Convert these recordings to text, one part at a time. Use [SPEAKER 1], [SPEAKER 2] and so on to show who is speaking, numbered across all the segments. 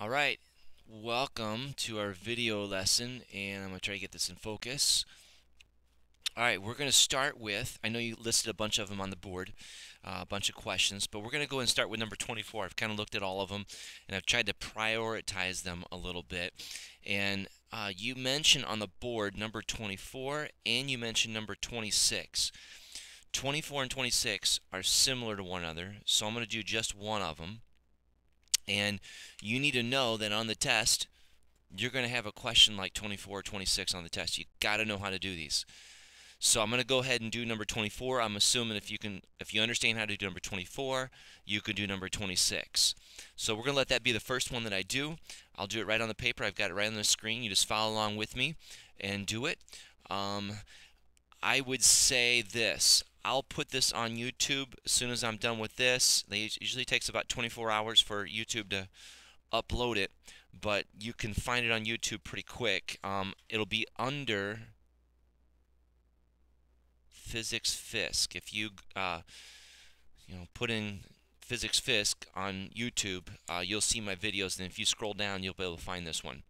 [SPEAKER 1] Alright, welcome to our video lesson, and I'm going to try to get this in focus. Alright, we're going to start with, I know you listed a bunch of them on the board, a bunch of questions, but we're going to go and start with number 24. I've kind of looked at all of them, and I've tried to prioritize them a little bit. And you mentioned on the board number 24, and you mentioned number 26. 24 and 26 are similar to one another, so I'm going to do just one of them. And you need to know that on the test, you're going to have a question like 24 or 26 on the test. You got to know how to do these. So I'm going to go ahead and do number 24. I'm assuming if you understand how to do number 24, you can do number 26. So we're going to let that be the first one that I do. I'll do it right on the paper. I've got it right on the screen. You just follow along with me and do it. I would say this. I'll put this on YouTube as soon as I'm done with this. It usually takes about 24 hours for YouTube to upload it, but you can find it on YouTube pretty quick. It'll be under Physics Fisk. If you put in Physics Fisk on YouTube, you'll see my videos, and if you scroll down, you'll be able to find this one.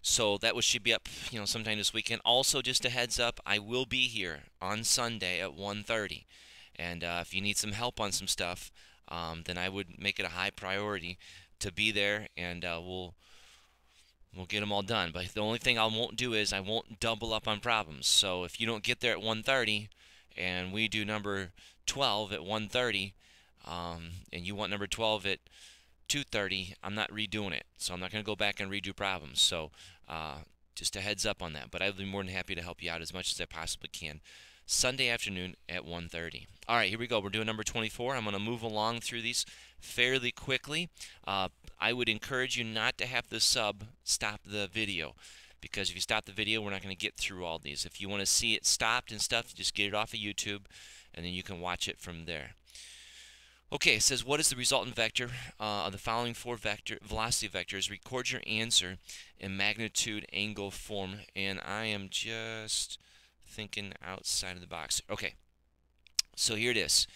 [SPEAKER 1] So that should be up, sometime this weekend. Also, just a heads up, I will be here on Sunday at 1:30, and if you need some help on some stuff, then I would make it a high priority to be there, and we'll get them all done. But the only thing I won't do is I won't double up on problems. So if you don't get there at 1:30, and we do number 12 at 1:30, and you want number 12 at 2:30, I'm not redoing it. So I'm not going to go back and redo problems. So just a heads up on that. But I'd be more than happy to help you out as much as I possibly can. Sunday afternoon at 1:30. All right, here we go. We're doing number 24. I'm going to move along through these fairly quickly. I would encourage you not to have the sub stop the video, because if you stop the video, we're not going to get through all these. If you want to see it stopped and stuff, just get it off of YouTube, and then you can watch it from there. Okay, it says, what is the resultant vector of the following four velocity vectors? Record your answer in magnitude angle form. And I am just thinking outside of the box. Okay, so here it is.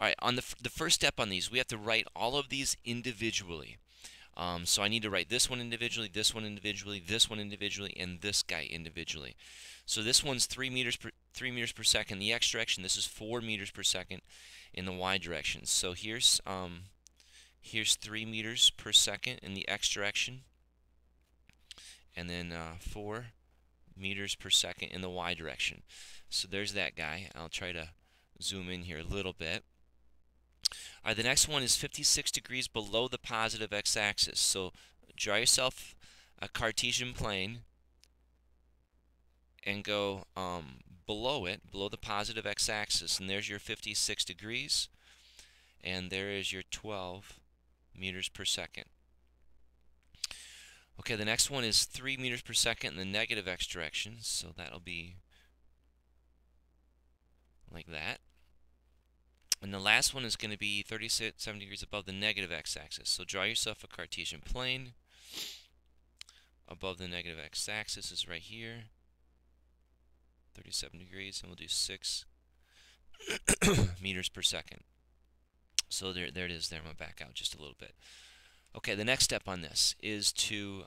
[SPEAKER 1] All right, on the first step on these, we have to write all of these individually. So I need to write this one individually, this one individually, this one individually, and this guy individually. So this one's 3 meters per second in the x direction. This is 4 meters per second in the y direction. So here's 3 meters per second in the x direction, and then 4 meters per second in the y direction. So there's that guy. I'll try to zoom in here a little bit. All right, the next one is 56 degrees below the positive x-axis. So draw yourself a Cartesian plane and go below it, below the positive x-axis, and there's your 56 degrees, and there is your 12 meters per second. Okay, the next one is 3 meters per second in the negative x direction, so that'll be like that. And the last one is going to be 37 degrees above the negative x-axis. So draw yourself a Cartesian plane. Above the negative x-axis is right here. 37 degrees, and we'll do 6 meters per second. So there it is there. I'm going to back out just a little bit. Okay, the next step on this is to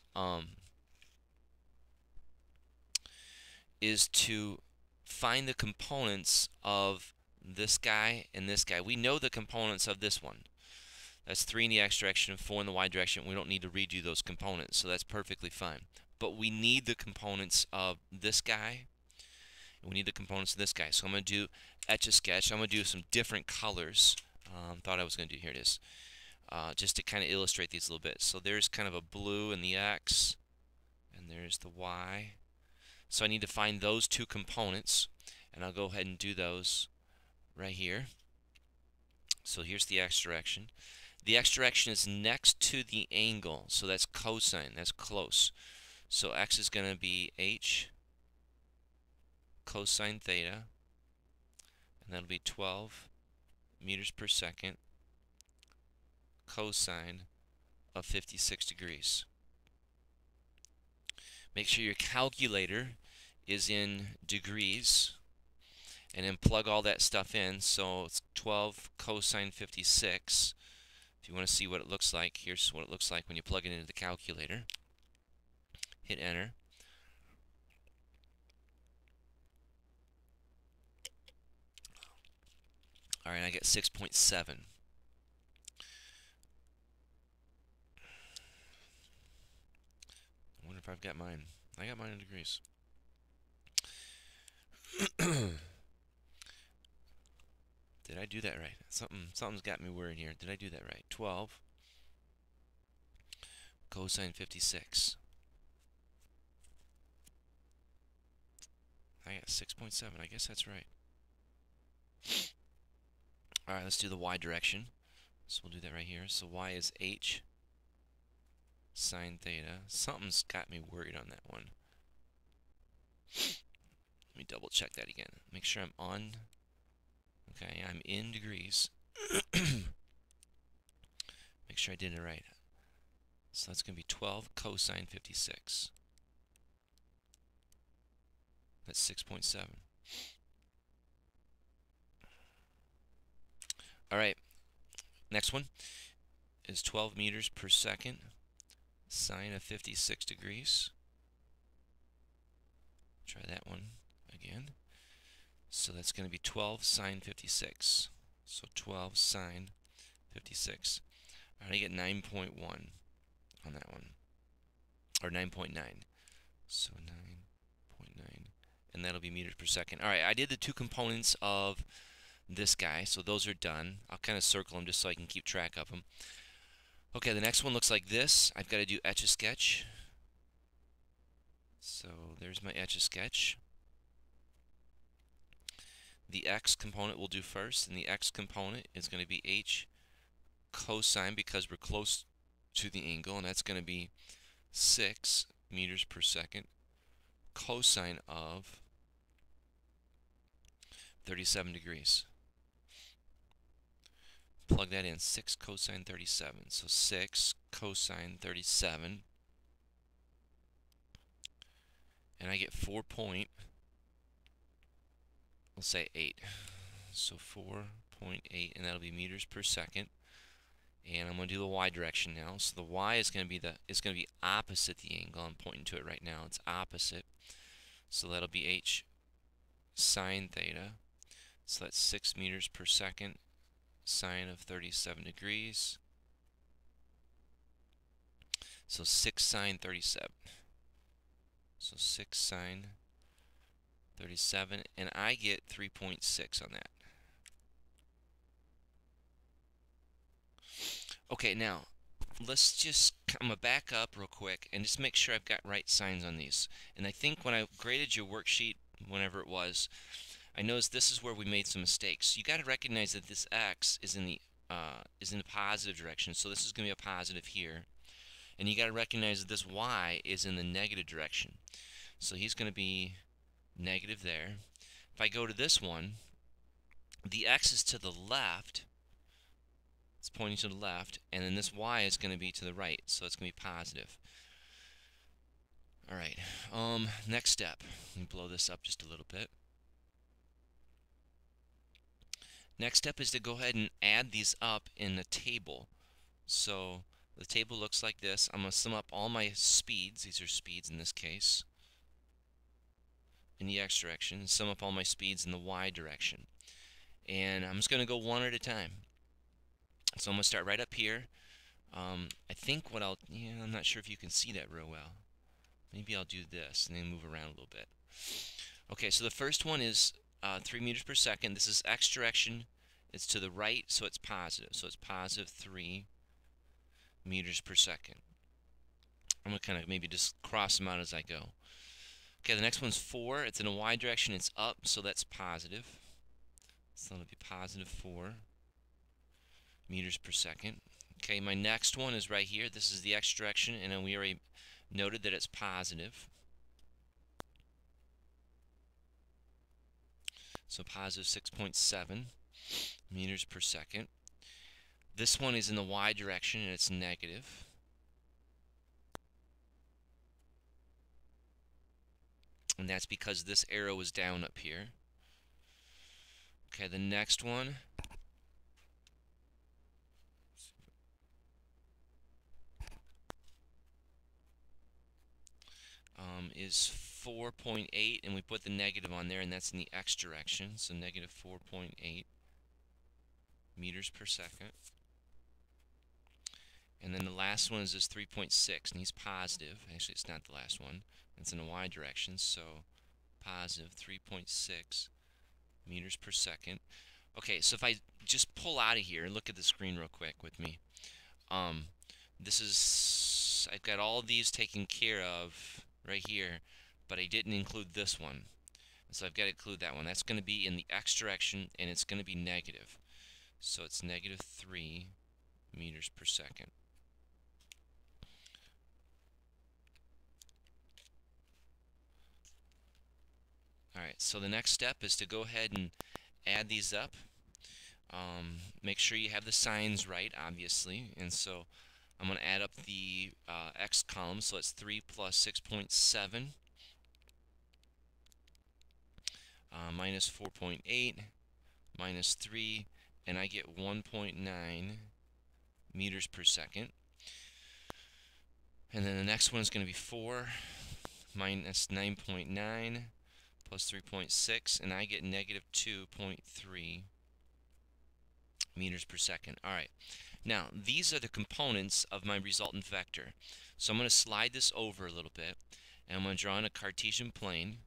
[SPEAKER 1] find the components of this guy and this guy. We know the components of this one. That's 3 in the x direction, 4 in the y direction. We don't need to redo those components, so that's perfectly fine. But we need the components of this guy, and we need the components of this guy. So I'm going to do Etch-a-Sketch. I'm going to do some different colors. Thought I was going to do, here it is, just to kind of illustrate these a little bit. So there's kind of a blue in the x, and there's the y. So I need to find those two components, and I'll go ahead and do those right here. So here's the x direction. The x direction is next to the angle, so that's cosine, that's close. So x is going to be h cosine theta, and that'll be 12 meters per second cosine of 56 degrees. Make sure your calculator is in degrees, and then plug all that stuff in. So it's 12 cosine 56. If you want to see what it looks like, here's what it looks like when you plug it into the calculator. Hit enter. All right, I get 6.7. I wonder if I've got mine. I got mine in degrees. Did I do that right? Something's got me worried here. Did I do that right? 12 cosine 56. I got 6.7. I guess that's right. All right, let's do the y direction. So we'll do that right here. So y is h sine theta. Something's got me worried on that one. Let me double check that again. Make sure I'm on. Okay, I'm in degrees. Make sure I did it right. So that's going to be 12 cosine 56. That's 6.7. All right, next one is 12 meters per second sine of 56 degrees. Try that one again. So that's going to be 12 sine 56. So 12 sine 56. All right, I get 9.1 on that one. Or 9.9. So 9.9. And that'll be meters per second. All right, I did the two components of this guy, so those are done. I'll kind of circle them just so I can keep track of them. Okay, the next one looks like this. I've got to do Etch-a-Sketch. So there's my Etch-a-Sketch. The x component we'll do first, and the x component is going to be h cosine because we're close to the angle, and that's going to be 6 meters per second cosine of 37 degrees. Plug that in, 6 cosine 37. So 6 cosine 37. And I get 4 point, we'll say 8. So 4.8, and that'll be meters per second. And I'm going to do the y direction now. So the y is going to be opposite the angle. I'm pointing to it right now. It's opposite. So that'll be h sine theta. So that's 6 meters per second sine of 37 degrees. So 6 sine 37. So 6 sine 37, and I get 3.6 on that. Okay, now I'm gonna back up real quick and just make sure I've got right signs on these. And I think when I graded your worksheet, whenever it was, I noticed this is where we made some mistakes. You got to recognize that this x is in the positive direction, so this is going to be a positive here. And you got to recognize that this y is in the negative direction, so he's going to be negative there. If I go to this one, the x is to the left. It's pointing to the left, and then this y is going to be to the right, so it's going to be positive. All right, next step. Let me blow this up just a little bit. Next step is to go ahead and add these up in the table. So the table looks like this. I'm going to sum up all my speeds. These are speeds in this case, in the x direction, and sum up all my speeds in the y direction. And I'm just going to go one at a time. So I'm going to start right up here. I think I'm not sure if you can see that real well. Maybe I'll do this and then move around a little bit. Okay, so the first one is 3 meters per second. This is x direction. It's to the right, so it's positive. So it's positive 3 meters per second. I'm going to kind of maybe just cross them out as I go. Okay, the next one's 4. It's in a y direction. It's up, so that's positive. So it'll be positive 4 meters per second. Okay, my next one is right here. This is the x direction, and then we already noted that it's positive. So positive 6.7 meters per second. This one is in the y direction, and it's negative. And that's because this arrow is down up here. Okay, the next one is 4.8, and we put the negative on there, and that's in the x direction, so negative 4.8 meters per second. And then the last one is this 3.6, and he's positive. Actually, it's not the last one. It's in the y direction, so positive 3.6 meters per second. Okay, so if I just pull out of here and look at the screen real quick with me, this is, I've got all these taken care of right here, but I didn't include this one. So I've got to include that one. That's going to be in the x direction, and it's going to be negative. So it's negative 3 meters per second. Alright, so the next step is to go ahead and add these up. Make sure you have the signs right, obviously. And so I'm going to add up the x column, so it's 3 plus 6.7 minus 4.8 minus 3, and I get 1.9 meters per second. And then the next one is going to be 4 minus 9.9 plus 3.6, and I get negative 2.3 meters per second. All right. Now, these are the components of my resultant vector. So I'm going to slide this over a little bit, and I'm going to draw in a Cartesian plane.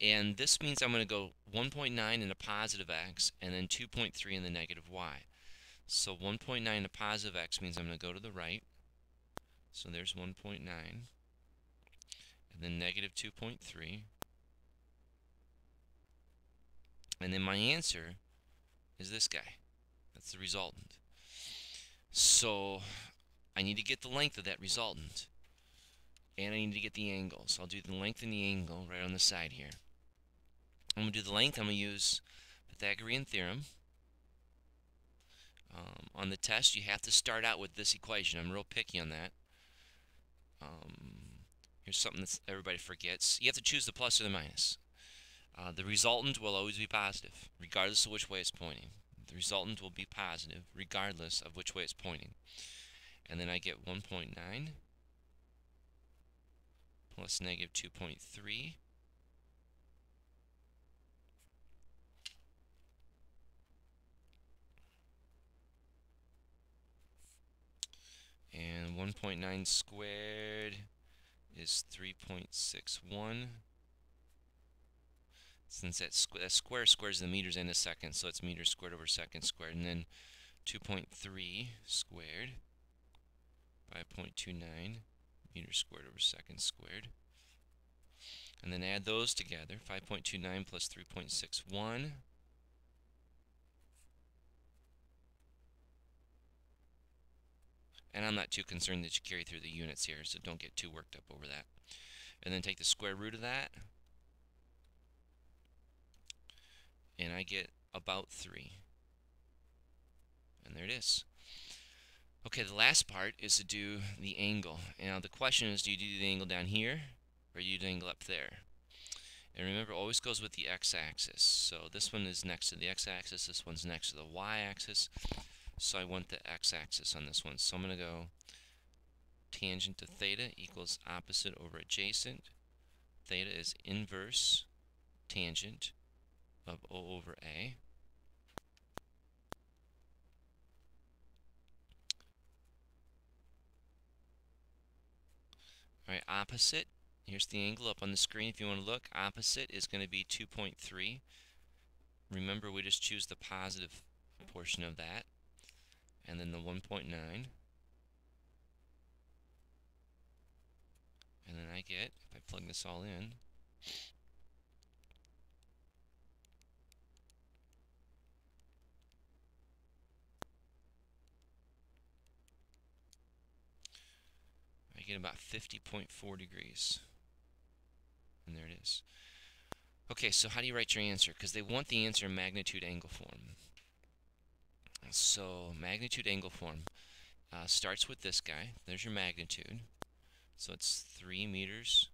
[SPEAKER 1] And this means I'm going to go 1.9 in the positive x, and then 2.3 in the negative y. So 1.9 in the positive x means I'm going to go to the right. So there's 1.9. And then negative 2.3. And then my answer is this guy. That's the resultant. So I need to get the length of that resultant, and I need to get the angle. So I'll do the length and the angle right on the side here. I'm going to do the length. I'm going to use Pythagorean theorem. On the test, you have to start out with this equation. I'm real picky on that. Here's something that everybody forgets. You have to choose the plus or the minus. The resultant will always be positive, regardless of which way it's pointing. The resultant will be positive, regardless of which way it's pointing. And then I get 1.9 plus negative 2.3 and 1.9 squared is 3.61. Since that square squares the meters in a second, so it's meters squared over second squared. And then 2.3 squared by 0.29 meters squared over second squared. And then add those together, 5.29 plus 3.61. And I'm not too concerned that you carry through the units here, so don't get too worked up over that. And then take the square root of that, and I get about 3. And there it is. Okay, the last part is to do the angle. Now the question is, do you do the angle down here, or do you do the angle up there? And remember, it always goes with the x-axis. So this one is next to the x-axis, this one's next to the y-axis. So I want the x-axis on this one. So I'm going to go tangent to theta equals opposite over adjacent. Theta is inverse tangent of O over A. Alright, opposite. Here's the angle up on the screen if you want to look. Opposite is going to be 2.3. Remember, we just choose the positive portion of that. And then the 1.9. And then I get, if I plug this all in, I get about 50.4 degrees. And there it is. Okay, so how do you write your answer? Because they want the answer in magnitude angle form. So magnitude angle form starts with this guy. There's your magnitude. So it's 3 meters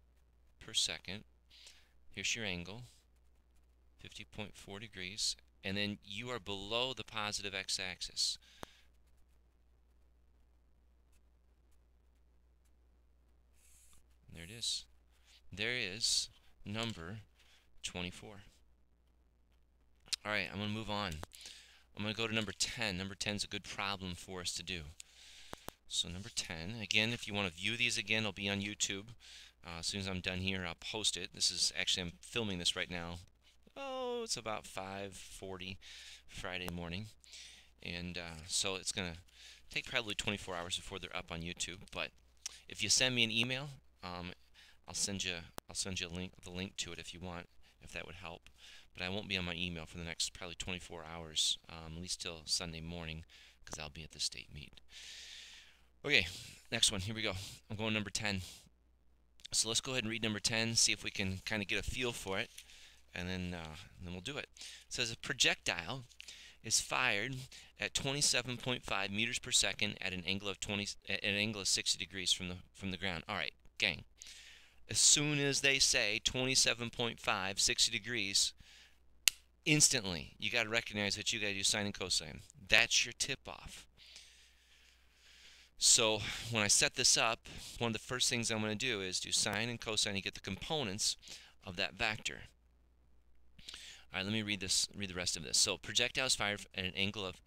[SPEAKER 1] per second. Here's your angle, 50.4 degrees. And then you are below the positive x-axis. There it is. there is number 24. All right, I'm going to move on. I'm going to go to number 10. Number 10 is a good problem for us to do. So number 10, again, if you want to view these again, it'll be on YouTube. As soon as I'm done here, I'll post it. This is actually, I'm filming this right now. Oh, it's about 5:40 Friday morning. And so it's going to take probably 24 hours before they're up on YouTube. But if you send me an email, I'll send you the link to it if you want, if that would help. But I won't be on my email for the next probably 24 hours, at least till Sunday morning, because I'll be at the state meet. Okay, next one. Here we go. I'm going number 10. So let's go ahead and read number 10, see if we can kind of get a feel for it, and then we'll do it. It says a projectile is fired at 27.5 meters per second at an angle of 60 degrees from the ground. All right, gang. As soon as they say 27.5, 60 degrees, instantly you got to recognize that you got to do sine and cosine. That's your tip-off. So when I set this up, one of the first things I'm going to do is do sine and cosine to get the components of that vector. All right, let me read the rest of this. So projectile is fired at an angle of,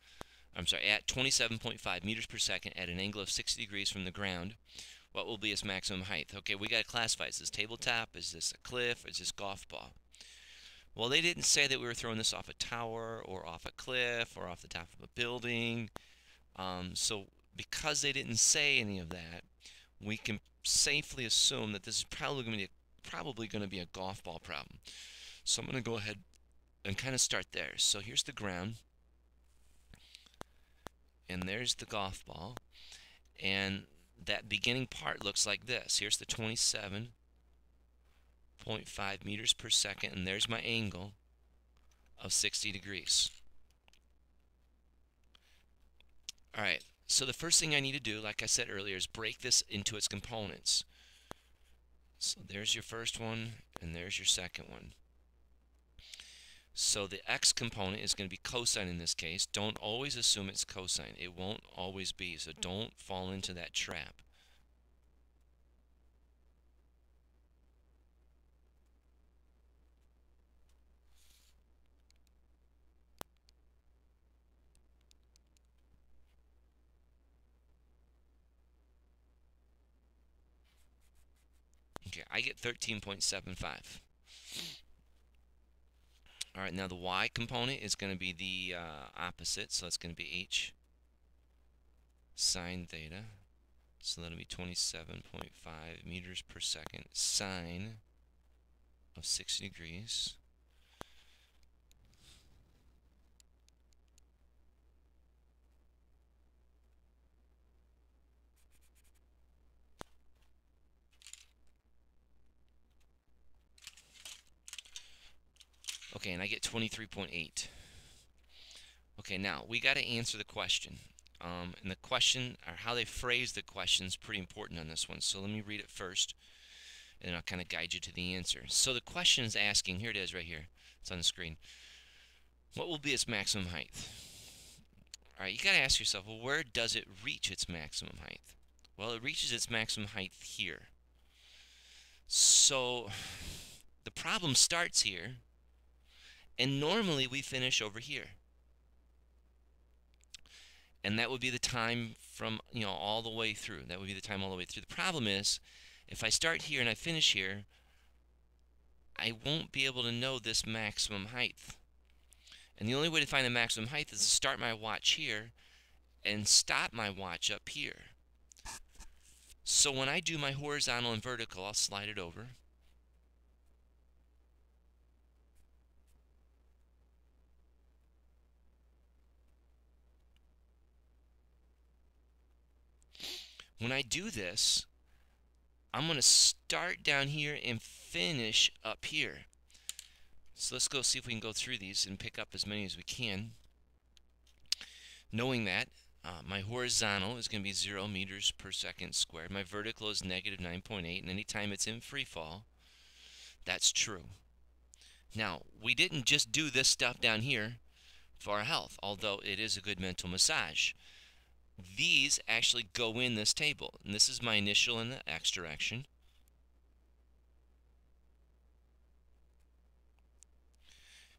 [SPEAKER 1] at 27.5 meters per second at an angle of 60 degrees from the ground. What will be its maximum height? Okay, we got to classify. Is this tabletop? Is this a cliff? Is this golf ball? Well, they didn't say that we were throwing this off a tower or off a cliff or off the top of a building. So because they didn't say any of that, we can safely assume that this is probably going to be a golf ball problem. So I'm going to go ahead and kind of start there. So here's the ground, and there's the golf ball, and that beginning part looks like this. Here's the 27.5 meters per second, and there's my angle of 60 degrees. All right, so the first thing I need to do, like I said earlier, is break this into its components. So there's your first one, and there's your second one. So the x component is going to be cosine in this case. Don't always assume it's cosine. It won't always be, so don't fall into that trap. Okay, I get 13.75. All right, now the y component is going to be the opposite, so it's going to be h sine theta. So that'll be 27.5 meters per second sine of 60 degrees. Okay, and I get 23.8. Okay, now we got to answer the question. And the question, or how they phrase the question, is pretty important on this one. So let me read it first, and then I'll kind of guide you to the answer. So the question is asking, here it is right here. It's on the screen. What will be its maximum height? All right, you got to ask yourself, well, where does it reach its maximum height? Well, it reaches its maximum height here. So the problem starts here, and normally we finish over here. And that would be the time from, all the way through. That would be the time all the way through. The problem is, if I start here and I finish here, I won't be able to know this maximum height. And the only way to find the maximum height is to start my watch here and stop my watch up here. So when I do my horizontal and vertical, I'll slide it over. When I do this, I'm going to start down here and finish up here. So let's go see if we can go through these and pick up as many as we can. Knowing that my horizontal is going to be 0 meters per second squared. My vertical is negative 9.8, and anytime it's in free fall, that's true. Now, we didn't just do this stuff down here for our health, although it is a good mental massage. These actually go in this table, and this is my initial in the x direction.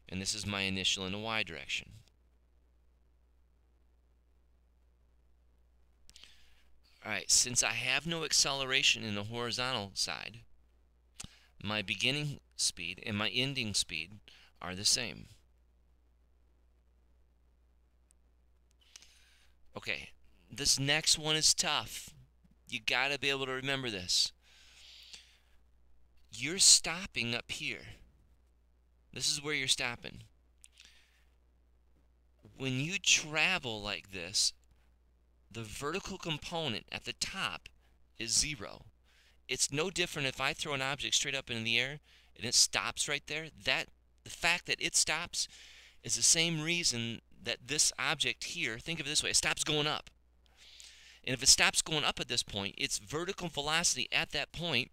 [SPEAKER 1] And this is my initial in the y direction. All right, since I have no acceleration in the horizontal side, my beginning speed and my ending speed are the same. Okay, this next one is tough. You got to be able to remember this. You're stopping up here. This is where you're stopping. When you travel like this, the vertical component at the top is 0. It's no different if I throw an object straight up into the air and it stops right there. The fact that it stops is the same reason that this object here, think of it this way, it stops going up. And if it stops going up at this point, its vertical velocity at that point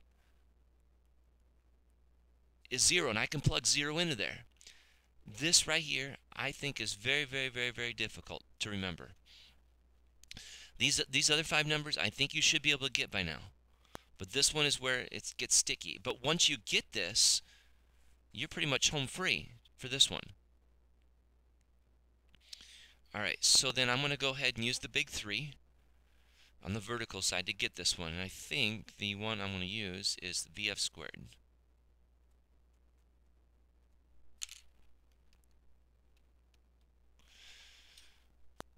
[SPEAKER 1] is 0, and I can plug 0 into there. This right here, I think, is very, very, very, very difficult to remember. These other 5 numbers, I think you should be able to get by now. But this one is where it gets sticky. But once you get this, you're pretty much home free for this one. All right, so then I'm going to go ahead and use the big 3 on the vertical side to get this one. And I think the one I'm going to use is the VF squared.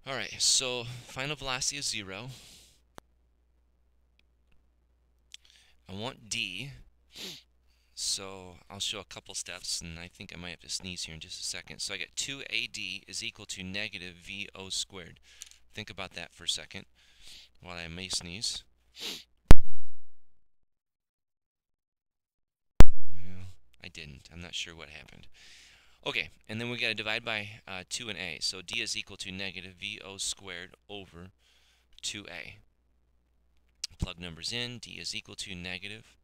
[SPEAKER 1] All right, so final velocity is 0. I want D, so I'll show a couple steps, and I think I might have to sneeze here in just a second. So I get 2AD is equal to negative VO squared. Think about that for a second while I may sneeze. Well, I didn't. I'm not sure what happened. Okay, and then we got to divide by 2 and A. So D is equal to negative VO squared over 2A. Plug numbers in. D is equal to negative.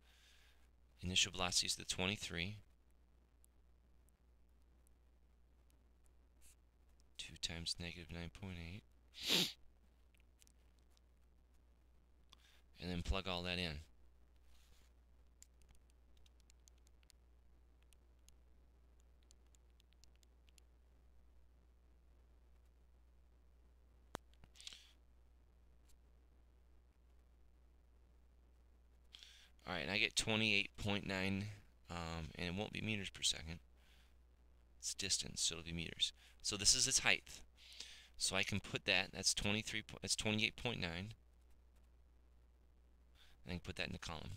[SPEAKER 1] Initial velocity is the 23. 2 times negative 9.8. And then plug all that in. All right, and I get 28.9, and it won't be meters per second. It's distance, so it'll be meters. So this is its height. So I can put that, that's 28.9. I can put that in the column.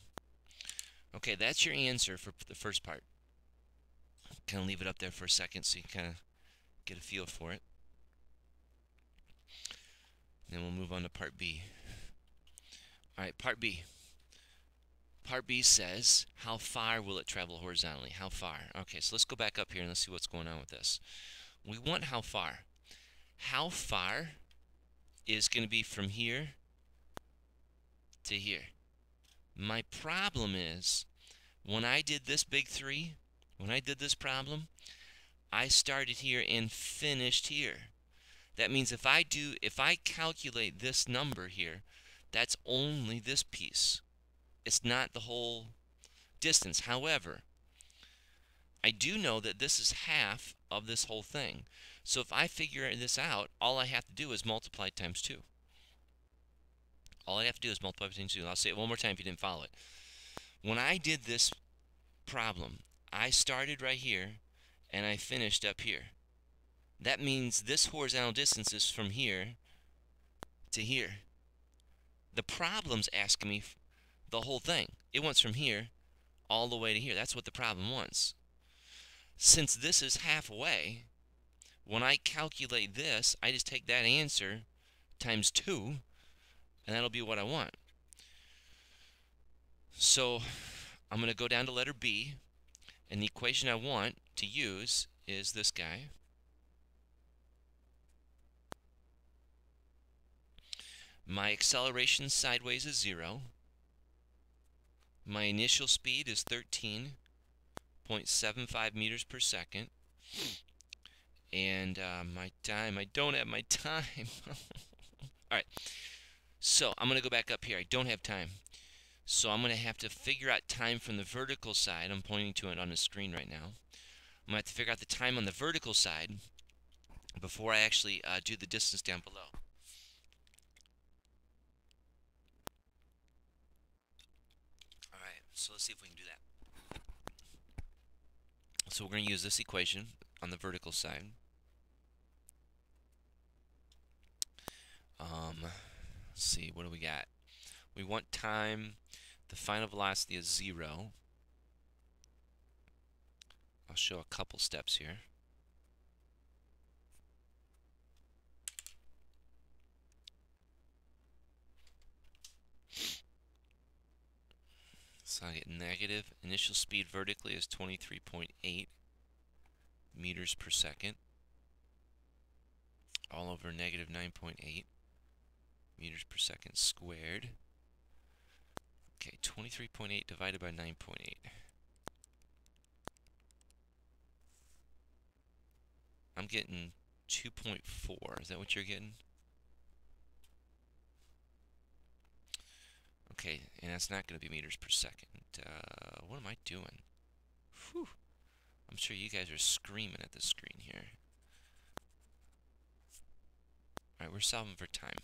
[SPEAKER 1] Okay, that's your answer for the first part. Kind of leave it up there for a second so you can kind of get a feel for it. Then we'll move on to part B. All right, part B. Part B says, how far will it travel horizontally? How far? Okay, so let's go back up here and let's see what's going on with this. We want how far. How far is going to be from here to here. My problem is, when I did this big 3, when I did this problem, I started here and finished here. That means if I calculate this number here, that's only this piece. It's not the whole distance. However, I do know that this is half of this whole thing. So if I figure this out, all I have to do is multiply times 2. All I have to do is multiply times 2. I'll say it one more time if you didn't follow it. When I did this problem, I started right here and I finished up here. That means this horizontal distance is from here to here. The problem's asking me the whole thing. It wants from here all the way to here. That's what the problem wants. Since this is halfway, when I calculate this, I just take that answer times 2, and that'll be what I want. So I'm going to go down to letter B, and the equation I want to use is this guy. My acceleration sideways is 0. My initial speed is 13.75 meters per second. And my time, I don't have my time. All right, so I'm going to go back up here. I don't have time. So I'm going to have to figure out time from the vertical side. I'm pointing to it on the screen right now. I'm going to have to figure out the time on the vertical side before I actually do the distance down below. All right, so let's see if we can do that. So we're going to use this equation on the vertical side. Let's see, what do we got? We want time, the final velocity is 0. I'll show a couple steps here. So I get negative. Initial speed vertically is 23.8 meters per second, all over negative 9.8 meters per second squared. Okay, 23.8 divided by 9.8. I'm getting 2.4. Is that what you're getting? Okay, and that's not going to be meters per second. What am I doing? Whew. I'm sure you guys are screaming at the screen here. Alright, we're solving for time.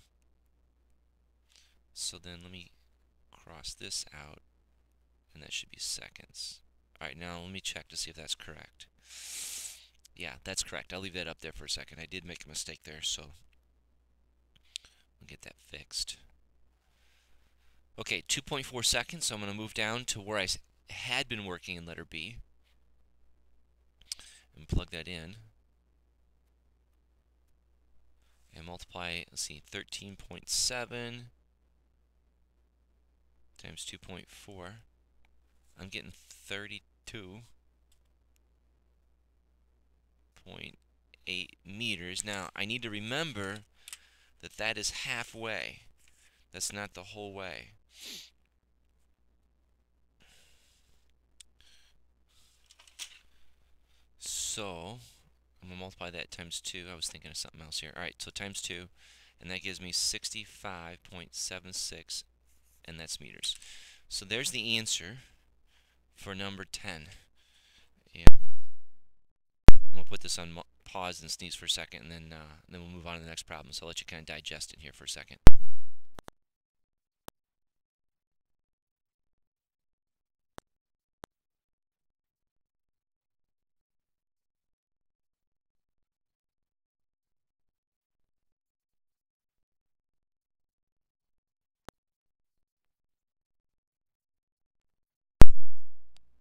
[SPEAKER 1] So then let me cross this out, and that should be seconds. Alright, now let me check to see if that's correct. Yeah, that's correct. I'll leave that up there for a second. I did make a mistake there, so we'll get that fixed. Okay, 2.4 seconds, so I'm going to move down to where I had been working in letter B and plug that in. And multiply, let's see, 13.7 times 2.4. I'm getting 32.8 meters. Now, I need to remember that that is halfway. That's not the whole way. So, I'm going to multiply that times 2. I was thinking of something else here. Alright, so times 2, and that gives me 65.76, and that's meters. So there's the answer for number 10. And I'm going to put this on pause and sneeze for a second, and then we'll move on to the next problem. So I'll let you kind of digest it here for a second.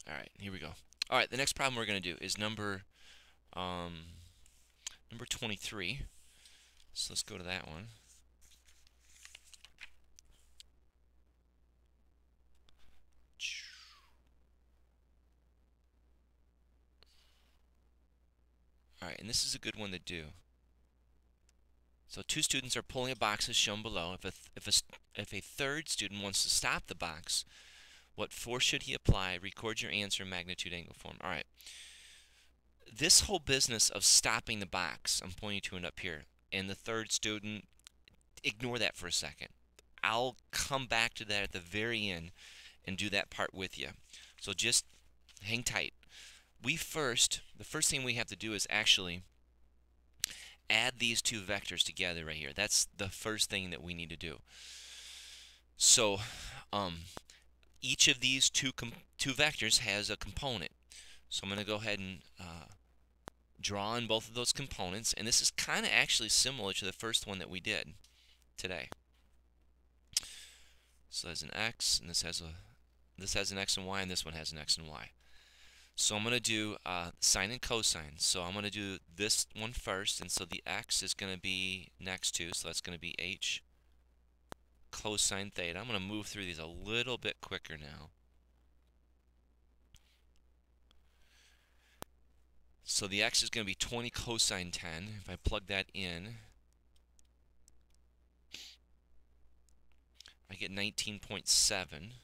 [SPEAKER 1] Alright, here we go. Alright, the next problem we're going to do is number 23. So let's go to that one. Alright, and this is a good one to do. So 2 students are pulling a box as shown below. If a third student wants to stop the box, what force should he apply? Record your answer in magnitude angle form. Alright. This whole business of stopping the box, I'm pointing to it up here, and the third student, ignore that for a second. I'll come back to that at the very end and do that part with you. So just hang tight. The first thing we have to do is actually add these 2 vectors together right here. That's the first thing that we need to do. So each of these two vectors has a component. So I'm going to go ahead and draw in both of those components, and this is kind of actually similar to the first one that we did today. So there's an x, and this has an x and y, and this one has an x and y. So I'm going to do sine and cosine. So I'm going to do this one first, and so the x is going to be next to, so that's going to be h cosine theta. I'm going to move through these a little bit quicker now. So the x is going to be 20 cosine 10. If I plug that in, I get 19.7.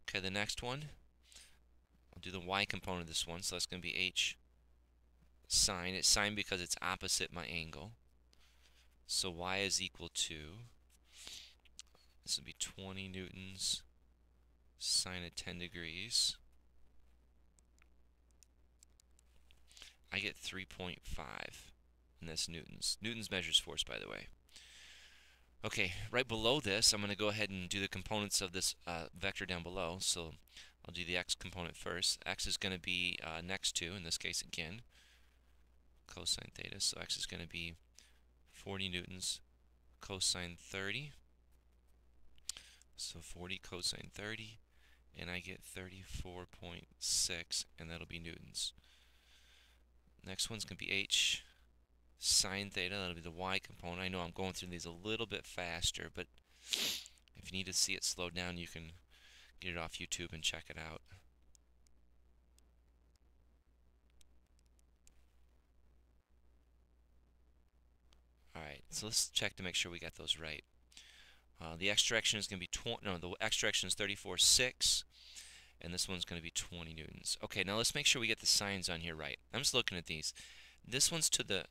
[SPEAKER 1] Okay, the next one, I'll do the y component of this one, so that's going to be h sine. It's sine because it's opposite my angle. So y is equal to This will be 20 newtons sine of 10 degrees. I get 3.5, and that's newtons. Newtons measures force, by the way. Okay, right below this, I'm going to go ahead and do the components of this vector down below. So I'll do the x component first. X is going to be next to, in this case again, cosine theta. So x is going to be 40 newtons cosine 30. So 40 cosine 30, and I get 34.6, and that'll be newtons. Next one's going to be h sine theta. That'll be the y component. I know I'm going through these a little bit faster, but if you need to see it slowed down, you can get it off YouTube and check it out. Alright, so let's check to make sure we got those right. The x direction is going to be the x direction is 34.6, and this one's going to be 20 newtons. Okay, now let's make sure we get the signs on here right. I'm just looking at these. This one's to the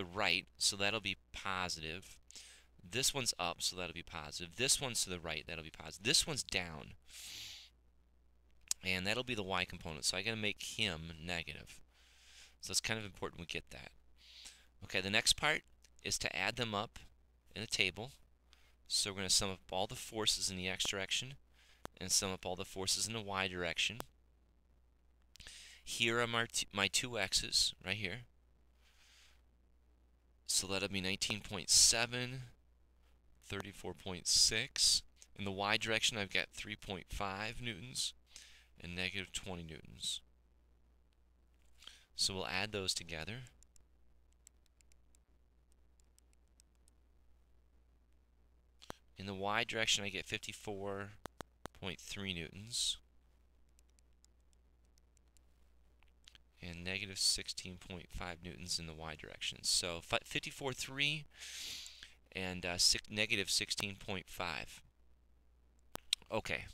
[SPEAKER 1] right, so that'll be positive. This one's up, so that'll be positive. This one's to the right, that'll be positive. This one's down, and that'll be the y component, so I gotta make him negative. So it's kind of important we get that. Okay, the next part is to add them up in a table. So we're going to sum up all the forces in the x direction and sum up all the forces in the y direction. Here are my two x's right here. So that'll be 19.7, 34.6. In the y direction, I've got 3.5 newtons and negative 20 newtons. So we'll add those together. In the y direction, I get 54.3 newtons and negative 16.5 newtons in the y direction. So 54.3 and negative 16.5. Okay.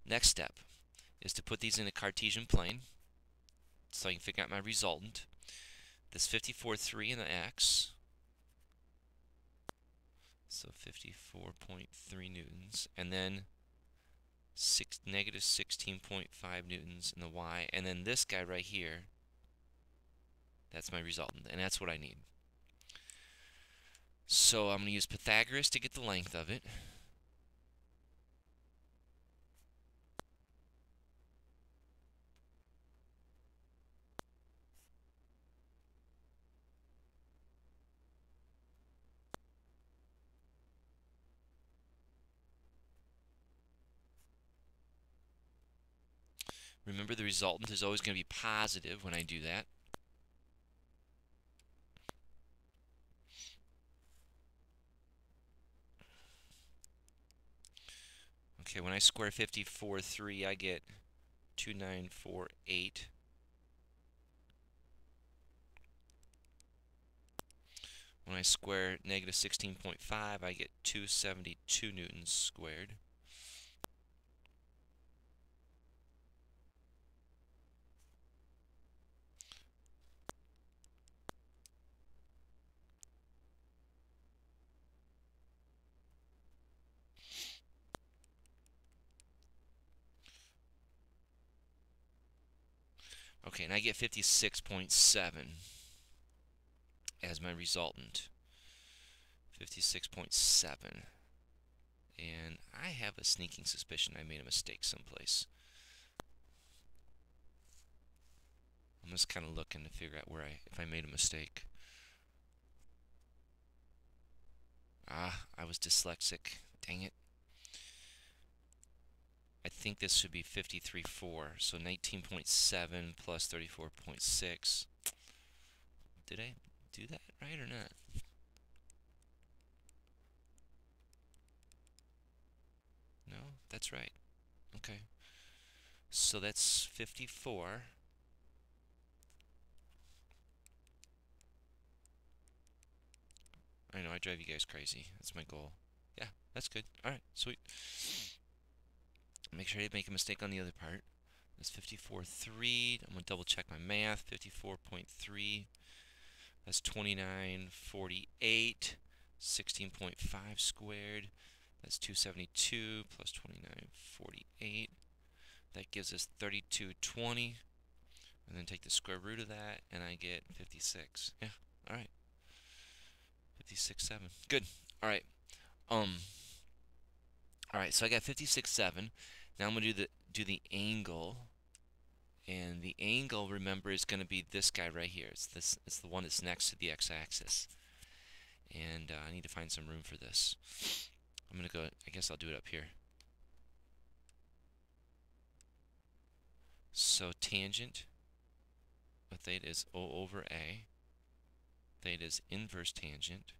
[SPEAKER 1] Next step is to put these in a Cartesian plane so I can figure out my resultant. This 54.3 in the x. So 54.3 newtons, and then negative 16.5 newtons in the y, and then this guy right here, that's my resultant, and that's what I need. So I'm going to use Pythagoras to get the length of it. Remember, the resultant is always going to be positive when I do that. Okay, when I square 54.3, I get 2948. When I square negative 16.5, I get 272 newtons squared. Okay, and I get 56.7 as my resultant. 56.7. And I have a sneaking suspicion I made a mistake someplace. I'm just kind of looking to figure out if I made a mistake. I was dyslexic. Dang it. I think this should be 53.4. So 19.7 plus 34.6. Did I do that right or not? No, that's right. Okay. So that's 54. I know, I drive you guys crazy. That's my goal. Yeah, that's good. Alright, sweet. Make sure I didn't make a mistake on the other part. That's 54.3. I'm going to double check my math. 54.3. That's 29.48. 16.5 squared, that's 272 plus 2948. That gives us 3220. And then take the square root of that, and I get 56. Yeah, all right. 56.7. Good. All right. All right. So I got 56.7. Now I'm gonna do the angle, and the angle, remember, is gonna be this guy right here. It's this. It's the one that's next to the x-axis. And I need to find some room for this. I'm gonna go. I guess I'll do it up here. So tangent of theta is O over A. Theta is inverse tangent.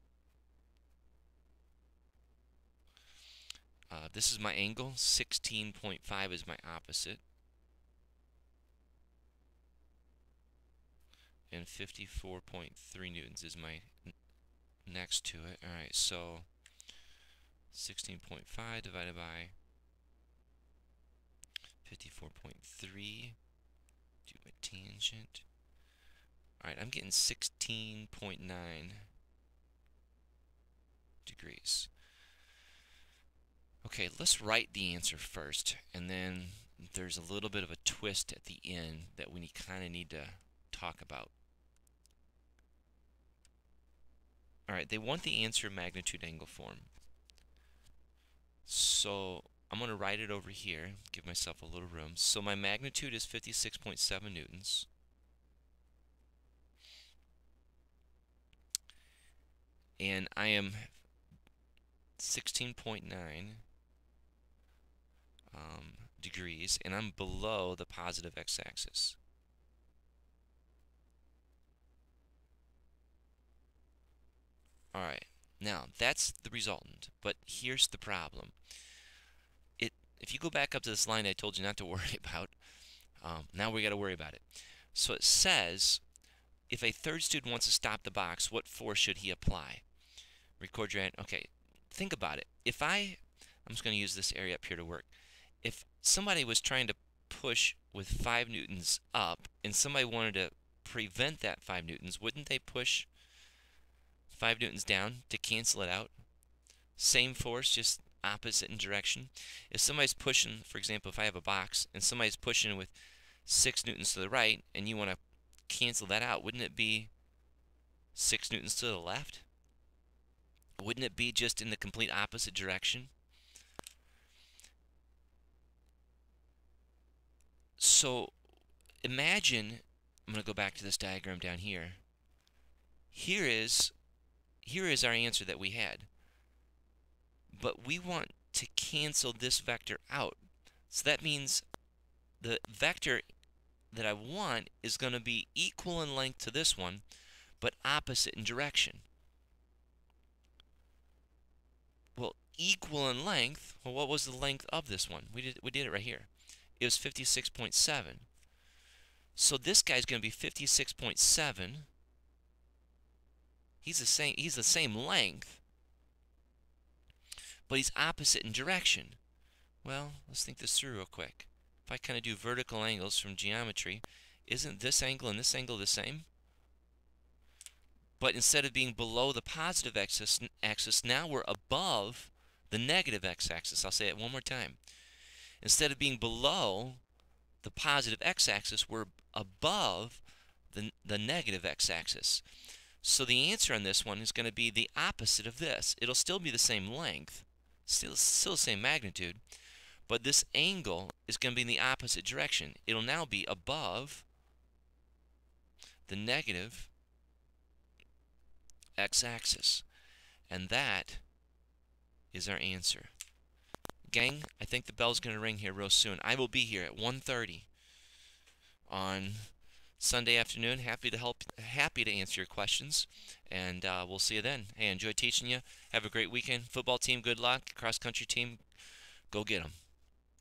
[SPEAKER 1] This is my angle. 16.5 is my opposite. And 54.3 newtons is my next to it. All right, so 16.5 divided by 54.3, do my tangent. All right, I'm getting 16.9 degrees. Okay, let's write the answer first, and then there's a little bit of a twist at the end that we kind of need to talk about. All right, they want the answer magnitude angle form. So I'm going to write it over here, give myself a little room. So my magnitude is 56.7 newtons. And I am 16.9 degrees, and I'm below the positive x-axis. All right, now that's the resultant, but here's the problem. If you go back up to this line I told you not to worry about, now we got to worry about it. So it says, if a third student wants to stop the box, what force should he apply? Record your answer. Okay, think about it. I'm just going to use this area up here to work. If somebody was trying to push with 5 newtons up, and somebody wanted to prevent that 5 newtons, wouldn't they push 5 newtons down to cancel it out? Same force, just opposite in direction. If somebody's pushing, for example, if I have a box and somebody's pushing with 6 newtons to the right and you want to cancel that out, wouldn't it be 6 newtons to the left? Wouldn't it be just in the complete opposite direction? So imagine, I'm going to go back to this diagram down here. Here is our answer that we had. But we want to cancel this vector out. So that means the vector that I want is going to be equal in length to this one, but opposite in direction. Well, equal in length, well, what was the length of this one? We did it right here. It was 56.7. So this guy's going to be 56.7. He's the same length, but he's opposite in direction. Well, let's think this through real quick. If I kind of do vertical angles from geometry, isn't this angle and this angle the same? But instead of being below the positive axis, now we're above the negative x-axis. I'll say it one more time. Instead of being below the positive x-axis, we're above the negative x-axis. So the answer on this one is going to be the opposite of this. It'll still be the same length, still the same magnitude, but this angle is going to be in the opposite direction. It'll now be above the negative x-axis. And that is our answer. Gang, I think the bell's going to ring here real soon. I will be here at 1:30 on Sunday afternoon. Happy to answer your questions, and we'll see you then. Hey, enjoy teaching you. Have a great weekend. Football team, good luck. Cross country team, go get them.